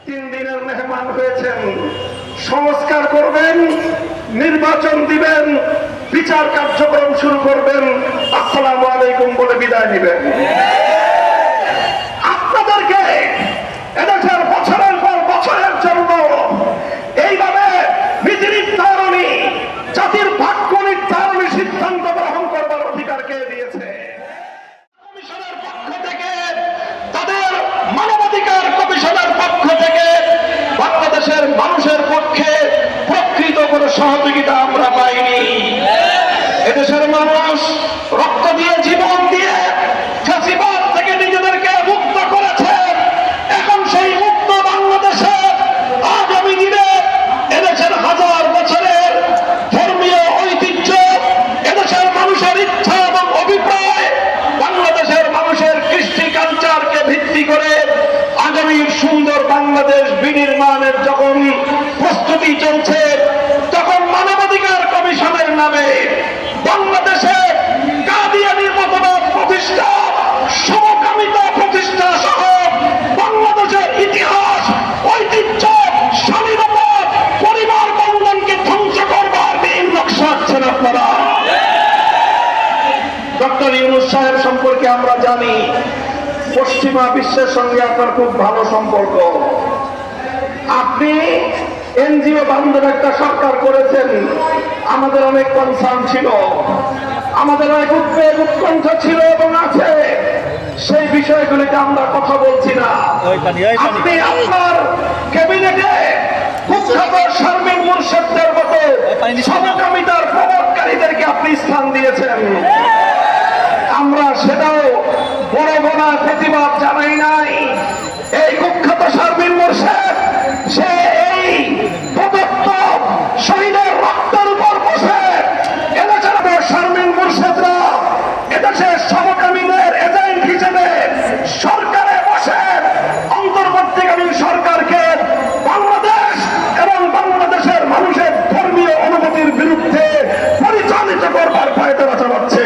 3 দিনের মেহমান হয়েছেন, সংস্কার করবেন, নির্বাচন দিবেন, বিচার কার্যক্রম শুরু করবেন, আসসালামু আলাইকুম বলে বিদায় নেবেন। আপনাদেরকে এদেশের বছরের পর বছরের জন্য এইভাবে নীতি নির্ধারণী, জাতির ভাগ্য নির্ধারণী সিদ্ধান্ত গ্রহণ করবার অধিকার কে দিয়েছে? কমিশনের পক্ষ থেকে, তাদের মানবাধিকার কমিশনের পক্ষ থেকে বাংলাদেশের মানুষের পক্ষে প্রকৃত কোনো সহযোগিতা আমরা পাইনি। এদেশের মানুষ রক্ত দিয়ে, জীবন দিয়ে ফ্যাসিবাদ থেকে নিজেদেরকে মুক্ত করেছে। এখন সেই মুক্ত বাংলাদেশে আগামী দিনে এদেশের হাজার বছরের ধর্মীয় ঐতিহ্য, এদেশের মানুষের ইচ্ছা এবং অভিপ্রায়, বাংলাদেশের মানুষের কৃষ্টি কালচারকে ভিত্তি করে আগামীর সুন্দর বাংলাদেশ বিনির্মাণের যখন প্রস্তুতি চলছে, তখন মানবাধিকার কমিশনের নামে বাংলাদেশে কাদিয়ানির মতবাদ প্রতিষ্ঠা, সমকামিতা প্রতিষ্ঠা সহ বাংলাদেশের ইতিহাস, ঐতিহ্য, স্বাধীনতা, পরিবার বন্ধনকে ধ্বংস করবার দিন নকশাচ্ছেন আপনারা। ডক্টর ইউনূস সাহেব সম্পর্কে আমরা জানি, পশ্চিমা বিশ্বের সঙ্গে আপনার খুব ভালো সম্পর্ক। আপনি এনজিও বান্ধব একটা সরকার করেছেন, আমাদের অনেক কনসার্ন ছিল, আমাদের অনেক উদ্বেগ উৎকণ্ঠা ছিল এবং আছে। সেই বিষয়গুলিতে আমরা কথা বলছি না। আপনি আপনার ক্যাবিনেটে কুখ্যাত শারমিন মুর্শেদদের মতো সমকামিতার প্রবর্তকারীদেরকে আপনি স্থান দিয়েছেন। আমরা সেটাও বড় গণা প্রতিবাদ জানাই নাই। এই কুখ্যাত শারমিন মুর্শেদ, সে এই প্রদত্ত শহীদের রক্তের উপর বসে এদেশের শারমিন মুর্শেদরা এদেশের সমকামীদের এজেন্ট হিসেবে সরকারে বসে অন্তর্বর্তীকালীন সরকারকে বাংলাদেশ এবং বাংলাদেশের মানুষের ধর্মীয় অনুভূতির বিরুদ্ধে পরিচালিত করবার পায়তারা চালাচ্ছে।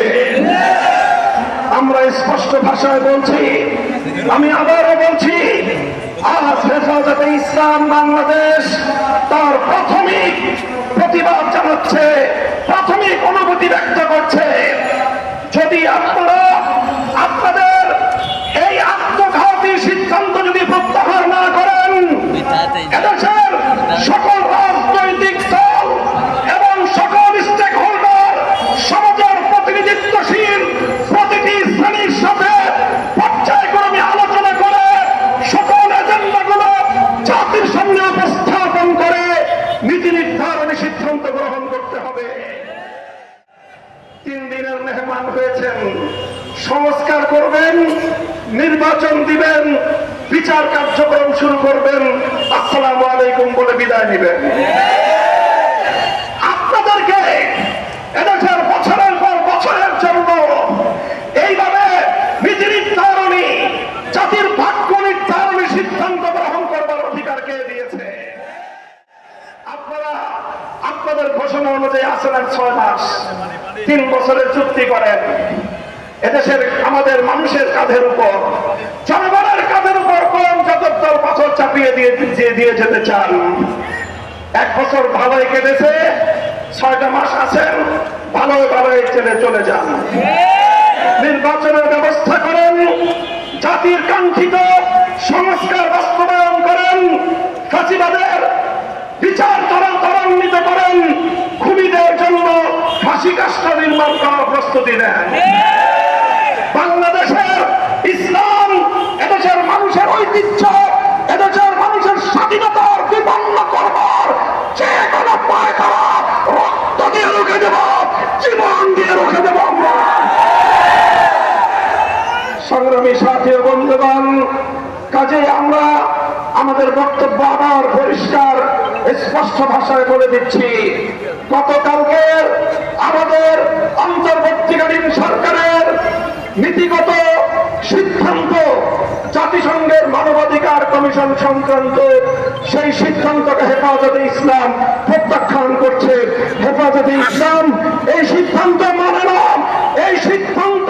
আমরা স্পষ্ট ভাষায় বলছি, আমি আবারও বলছি, আজ হেফাজতে ইসলাম বাংলাদেশ তার প্রাথমিক প্রতিবাদ জানাচ্ছে, প্রাথমিক অনুভূতি ব্যক্ত করছে। যদি আপনারা আপনাদের এই আত্মঘাতী সিদ্ধান্ত যদি প্রত্যাহার না করেন, এদেশের সকল রাজনৈতিক দল এবং সকল স্টেক হোল্ডার, সমাজের প্রতিনিধিত্বশীল প্রতিটি শ্রেণীর সাথে পর্যায়ক্রমে আলোচনা করে সকল এজেন্ডাগুলো জাতির সামনে উপস্থাপন করে নীতি নির্ধারণী সিদ্ধান্ত গ্রহণ করতে হবে। 3 দিনের মেহমান হয়েছেন, সংস্কার করবেন, নির্বাচন দিবেন, বিচার কার্যক্রম শুরু করবেন, আসসালামু আলাইকুম বলে বিদায় নেবেন। আপনাদেরকে এদেশের বছরের পর বছরের জন্য এইভাবে নীতি নির্ধারণী, জাতির ভাগ্য নির্ধারণী সিদ্ধান্ত গ্রহণ করবার অধিকার কে দিয়েছে? আপনারা আপনাদের ঘোষণা অনুযায়ী আছেন আর 6 মাস, 3 বছরের চুক্তি করেন। এদেশের আমাদের মানুষের কাঁধের উপর, জনগণের কাঁধের উপর কলম চাদর পাথর চাপিয়ে দিয়ে যেতে চান। 1 বছর ভালোই কেটেছে, 6টা মাস আছেন, ভালোই ভালোই চলে যান। নির্বাচনের ব্যবস্থা করেন, জাতির কাঙ্ক্ষিত সংস্কার বাস্তবায়ন করেন, ফাঁসিবাদের বিচার ত্বরান্বিত করেন, খুনিদের জন্য ফাঁসি কাষ্ঠ নির্মাণ করার প্রস্তুতি নেন। বাংলাদেশের ইসলাম, এদেশের মানুষের ঐতিহ্য, এদেশের মানুষের স্বাধীনতার বিপন্ন করবার যে কোনো পায়তারা রক্ত দিয়ে রুখে দেব, জীবন দিয়ে রুখে দেব আমরা। সংগ্রামী সাথী ও বন্ধুগণ, কাজে আমরা আমাদের বক্তব্য আবার পরিষ্কার স্পষ্ট ভাষায় বলে দিচ্ছি। গতকালকের আমাদের অন্তর্বর্তীকালীন সরকারের নীতিগত সিদ্ধান্ত, জাতিসংঘের মানবাধিকার কমিশন সংক্রান্ত সেই সিদ্ধান্তকে হেফাজতে ইসলাম প্রত্যাখ্যান করছে। হেফাজতে ইসলাম এই সিদ্ধান্ত মানে না, এই সিদ্ধান্ত